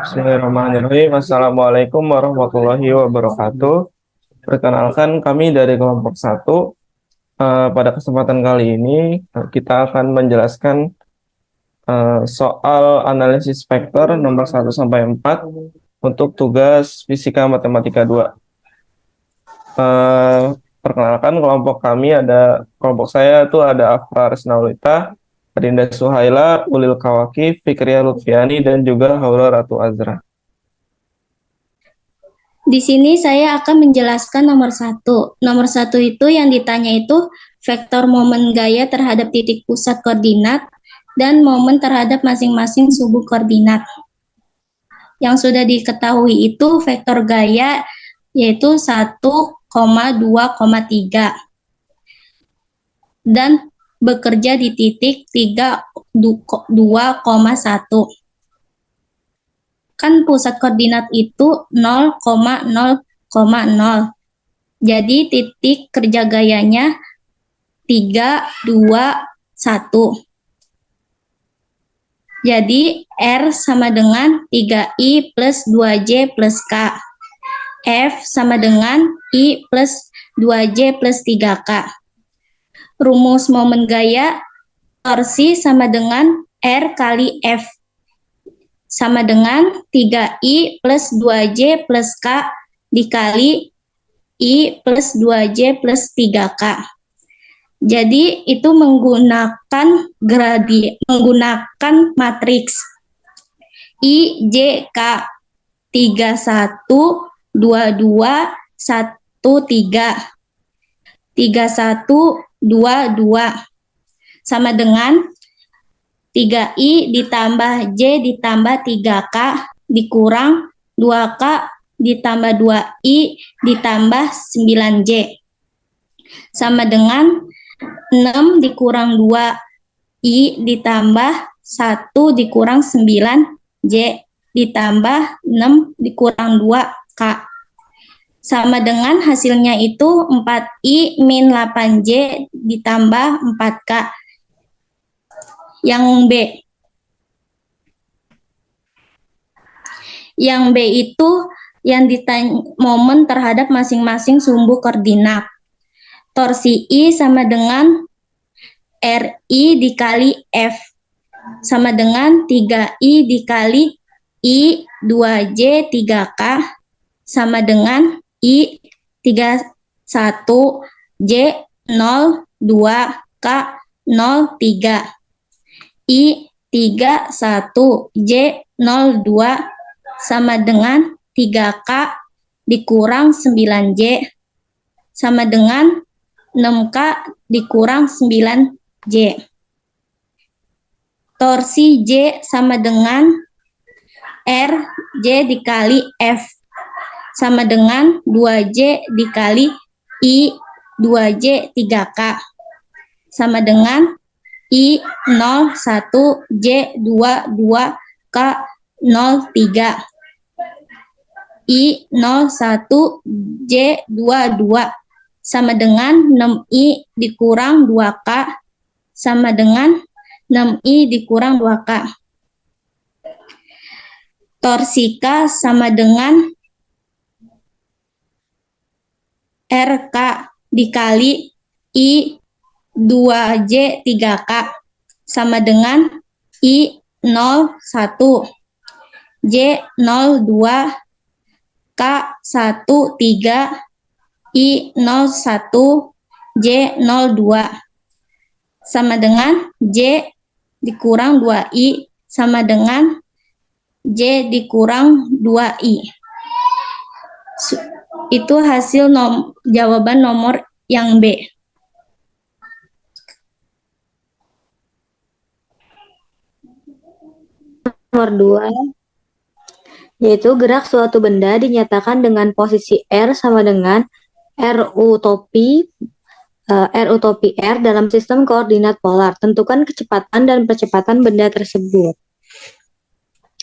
Bismillahirrahmanirrahim. Assalamualaikum warahmatullahi wabarakatuh. Perkenalkan kami dari kelompok satu. Pada kesempatan kali ini kita akan menjelaskan soal analisis vektor nomor 1 sampai 4 untuk tugas fisika matematika 2. Eh, Perkenalkan kelompok kami kelompok saya itu ada Afra Resnaulita, Adinda Suhaila, Ulil Kawakif, Fikriya Lutfiani, dan juga Haula Ratu Azra. Di sini saya akan menjelaskan nomor satu. Nomor satu itu yang ditanya itu vektor momen gaya terhadap titik pusat koordinat dan momen terhadap masing-masing subu koordinat. Yang sudah diketahui itu vektor gaya yaitu 1,2,3 dan bekerja di titik 2,1. Kan pusat koordinat itu 0,0,0. Jadi titik kerja gayanya 3, 2, 1. Jadi R sama dengan 3I plus 2J plus K. F sama dengan I plus 2J plus 3K. Rumus momen gaya torsi sama dengan R kali F sama dengan 3I plus 2J plus K dikali I plus 2J plus 3K. Jadi itu menggunakan menggunakan matriks I, J, K 31, 22, 13. 31, 22 sama dengan 3I ditambah J ditambah 3K dikurang 2K ditambah 2I ditambah 9J. Sama dengan 6 dikurang 2I ditambah 1 dikurang 9J ditambah 6 dikurang 2K. Sama dengan hasilnya itu 4I min 8J ditambah 4K. Yang B. Yang B itu yang ditanya momen terhadap masing-masing sumbu koordinat. Torsi I sama dengan RI dikali F sama dengan 3I dikali I 2J 3K sama dengan I 31 J 0 2 K 0 3. I 31 J 02 sama dengan 3K dikurang 9J sama dengan 6K dikurang 9J. Torsi J sama dengan R J dikali F sama dengan 2J dikali I 2J 3K sama dengan I 01 J 22 K 03. I 01 J 22 sama dengan 6I dikurang 2K sama dengan 6I dikurang 2K. Torsi K sama dengan RK dikali I 2J 3K sama dengan I 01 J 02 K 13 I 01 J 02 sama dengan J dikurang 2I sama dengan J dikurang 2I. Itu hasil jawaban nomor yang B. Nomor 2, yaitu gerak suatu benda dinyatakan dengan posisi R sama dengan R utopi R dalam sistem koordinat polar. Tentukan kecepatan dan percepatan benda tersebut.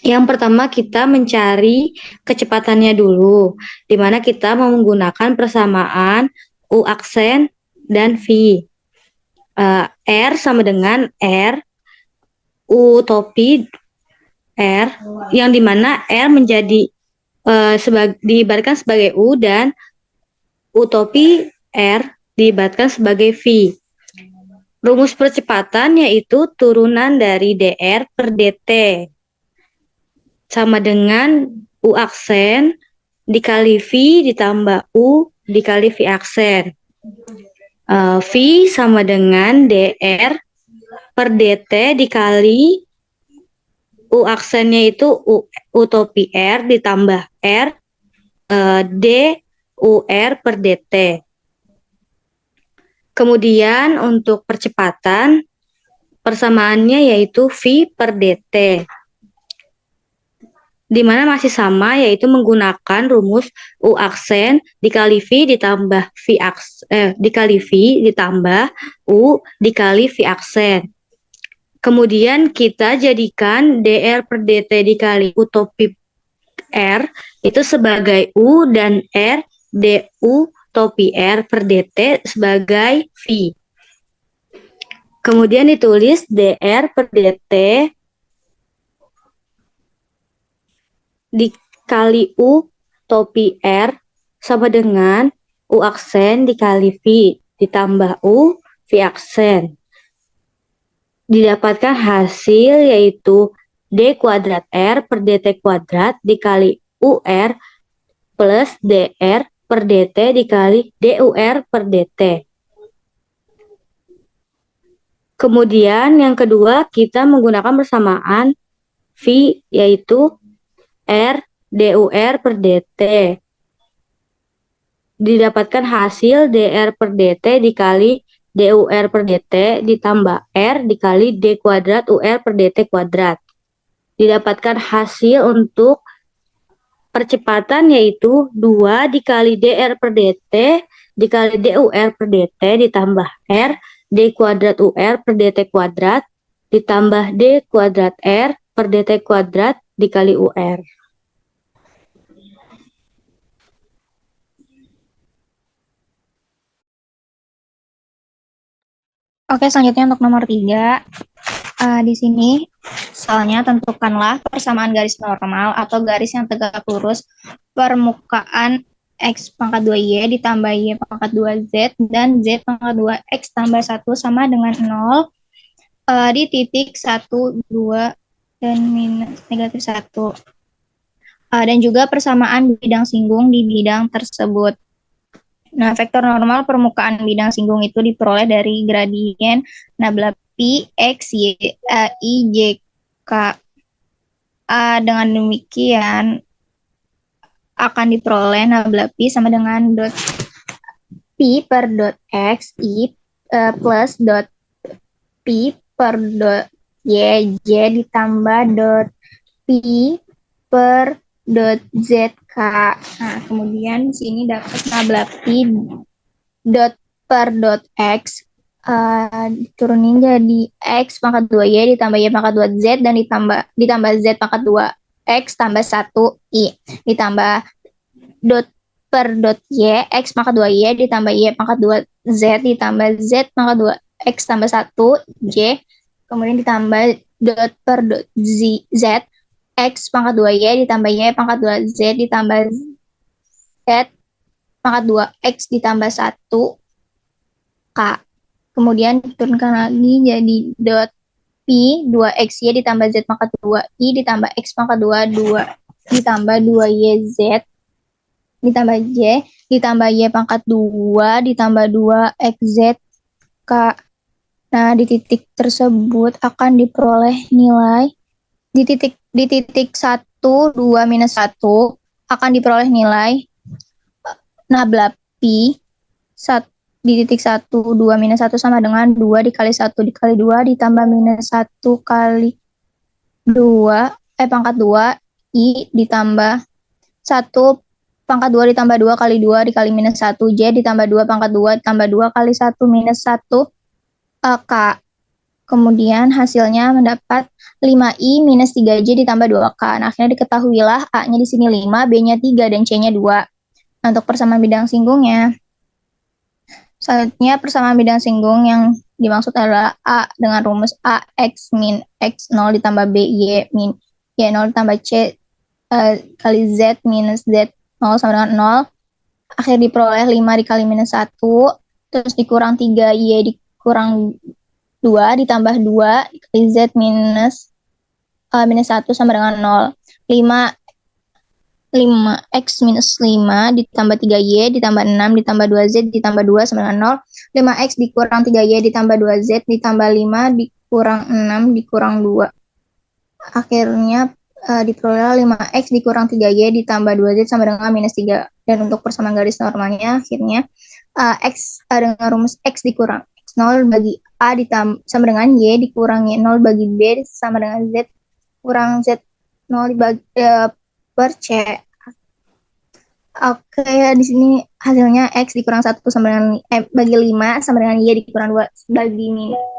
Yang pertama kita mencari kecepatannya dulu, di mana kita mau menggunakan persamaan U aksen dan V. R sama dengan R U topi R yang dimana R menjadi diibaratkan sebagai U dan U topi R diibaratkan sebagai V. Rumus percepatan yaitu turunan dari dr per dt sama dengan U aksen dikali V ditambah U dikali V aksen. V sama dengan dr per dt dikali U aksennya itu U topi R ditambah R D UR per dt. Kemudian untuk percepatan persamaannya yaitu V per dt. Di mana masih sama yaitu menggunakan rumus U aksen dikali V ditambah dikali V ditambah U dikali V aksen. Kemudian kita jadikan dr per dt dikali U topi R itu sebagai U dan R du topi R per dt sebagai V. Kemudian ditulis dr per dt dikali U topi R sama dengan U aksen dikali V ditambah U V aksen. Didapatkan hasil yaitu D kuadrat R per dt kuadrat dikali UR plus DR per dt dikali DUR per dt. Kemudian yang kedua kita menggunakan persamaan V yaitu R DUR per dt. Didapatkan hasil DR per dt dikali DUR per dt ditambah R dikali D kuadrat UR per dt kuadrat. Didapatkan hasil untuk percepatan yaitu 2 dikali dr per dt dikali dur per dt ditambah R D kuadrat UR per dt kuadrat ditambah D kuadrat R per dt kuadrat dikali UR. Oke, selanjutnya untuk nomor 3. Di sini soalnya tentukanlah persamaan garis normal atau garis yang tegak lurus permukaan X pangkat 2Y ditambah Y pangkat 2Z dan Z pangkat 2X tambah 1 sama dengan 0 di titik 1, 2, dan minus negatif 1. Dan juga persamaan bidang singgung di bidang tersebut. Nah, vektor normal permukaan bidang singgung itu diperoleh dari gradien nabla Pi X Y I J K. Dengan demikian akan diperoleh nabla Pi sama dengan dot Pi per dot X I plus dot Pi per dot Y J ditambah dot Pi per dot ZK. Nah, kemudian di sini dapat nabla Pi dot per dot X diturunin jadi X pangkat 2Y ditambah Y pangkat 2Z dan ditambah Z pangkat 2X tambah 1I ditambah dot per dot Y X pangkat 2Y ditambah Y pangkat 2Z ditambah Z pangkat 2X tambah 1J kemudian ditambah dot per dot Z X pangkat 2Y ditambah Y pangkat 2Z ditambah Z pangkat 2X ditambah 1K. Kemudian diturunkan lagi jadi dot Pi 2XY ditambah Z pangkat 2I ditambah X pangkat 2 ditambah 2YZ ditambah J ditambah Y pangkat 2 ditambah 2XZ K. Nah, di titik tersebut akan diperoleh nilai di titik 1, 2, minus 1 akan diperoleh nilai nabla Pi 1 di titik 1, 2, minus 1 sama dengan 2 dikali 1 dikali 2 ditambah minus 1 kali 2, pangkat 2, I ditambah 1 pangkat 2 ditambah 2 kali 2 dikali minus 1, J ditambah 2 pangkat 2 ditambah 2 kali 1 minus 1, K. Kemudian hasilnya mendapat 5I minus 3J ditambah 2K. Nah, akhirnya diketahuilah A-nya di sini 5, B-nya 3, dan C-nya 2. Nah, untuk persamaan bidang singgungnya, selanjutnya persamaan bidang singgung yang dimaksud adalah A dengan rumus A X min X0 ditambah B Y min Y0 ditambah C kali Z minus Z0 sama dengan 0. Akhir diperoleh 5 dikali minus 1. Terus dikurang 3Y dikurang 2 ditambah 2 kali Z minus 1 sama dengan 0. 5X minus 5 ditambah 3Y ditambah 6 ditambah 2Z ditambah 2 sama dengan 0. 5X dikurang 3Y ditambah 2Z ditambah 5 dikurang 6 dikurang 2. Akhirnya diperoleh 5X dikurang 3Y ditambah 2Z sama dengan minus 3. Dan untuk persamaan garis normalnya akhirnya X dengan rumus X dikurang X0 bagi A sama dengan Y dikurangi 0 bagi B sama dengan Z kurang Z0 dibagi per C. Oke, di sini hasilnya X dikurang 1 sama dengan bagi 5 sama dengan Y dikurang 2 bagi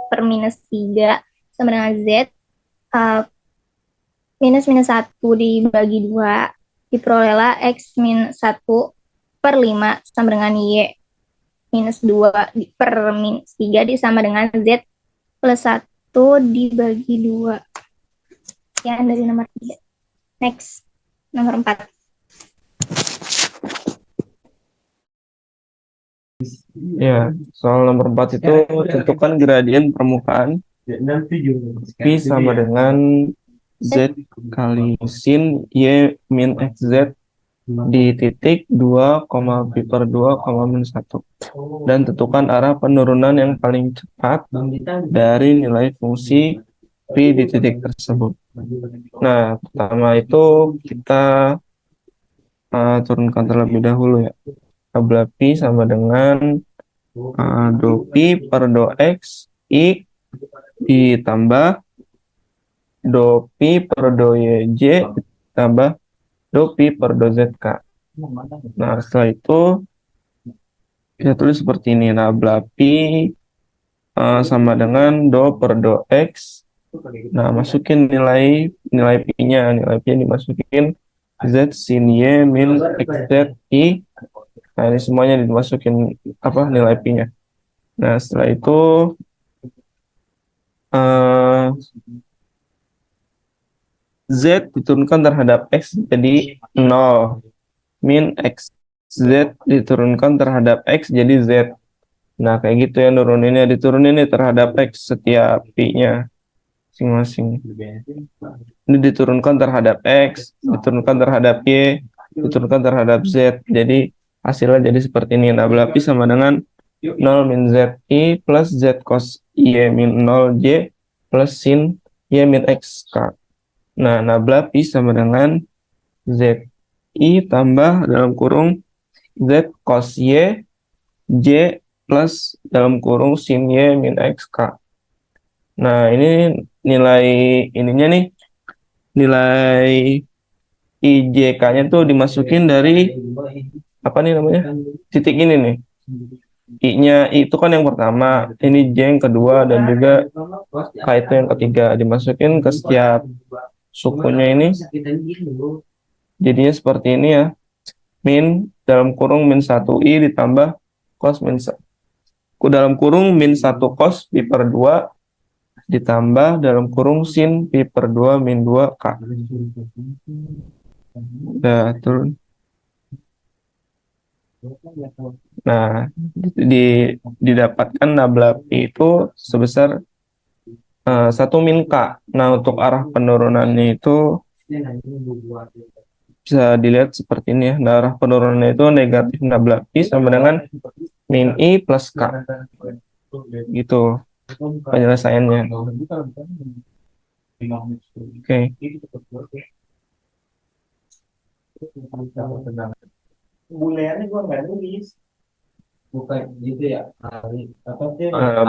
per minus 3 sama dengan Z minus 1 dibagi 2 diperolehlah X minus 1 per 5 sama dengan Y minus 2 per minus 3 sama dengan Z plus 1 dibagi 2. Sekian dari nomor 3. Next, nomor 4. Ya, soal nomor 4 itu tentukan gradien permukaan P sama dengan Z kali sin Y min XZ di titik 2, Pi per 2, minus 1. Dan tentukan arah penurunan yang paling cepat dari nilai fungsi P di titik tersebut. Nah, pertama itu kita turunkan terlebih dahulu ya. Tabla Pi sama dengan do Pi per do X I ditambah do Pi per do YJ ditambah do Pi per do ZK. Nah, setelah itu kita tulis seperti ini. Tabla Pi sama dengan do per do X. Nah, masukin nilai Pi-nya. Nilai Pi dimasukin Z sin Y min XZ I. Nah, ini semuanya dimasukin nilai Pi-nya. Nah, setelah itu Z diturunkan terhadap X jadi 0. Min XZ diturunkan terhadap X jadi Z. Nah, kayak gitu ya nuruninnya. Diturunin nih terhadap X setiap Pi-nya masing-masing. Ini diturunkan terhadap X, diturunkan terhadap Y, diturunkan terhadap Z. Jadi hasilnya jadi seperti ini. Tabla Pi sama dengan 0 min ZI plus Z cos Y min 0J plus sin Y min XK. Nah, nabla Pi sama dengan ZI tambah dalam kurung Z cos Y J plus dalam kurung sin Y min XK. Nah, ini nilai ininya nih, nilai IJK-nya tuh dimasukin dari apa nih namanya? Titik ini nih. I-nya itu kan yang pertama, ini J yang kedua, dan juga K itu yang ketiga. Dimasukin ke setiap sukunya ini. Jadinya seperti ini ya. Min dalam kurung min 1I ditambah cos min 1. Dalam kurung min 1 cos Pi per 2 ditambah dalam kurung sin Pi per 2 min 2K. Udah turun. Nah, didapatkan nabla Pi itu sebesar 1 min K. Nah, untuk arah penurunannya itu bisa dilihat seperti ini ya. Nah, arah penurunannya itu negatif nabla Pi sama dengan min I plus K. Gitu penyelesaiannya. Oke.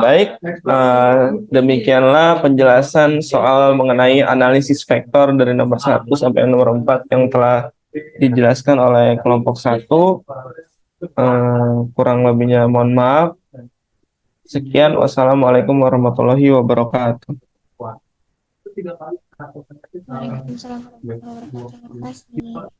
Baik, demikianlah penjelasan soal mengenai analisis vektor dari nomor 1 sampai nomor 4 yang telah dijelaskan oleh kelompok 1. Kurang lebihnya mohon maaf. Sekian, wassalamualaikum warahmatullahi wabarakatuh. Waalaikumsalam warahmatullahi wabarakatuh. Terima kasih.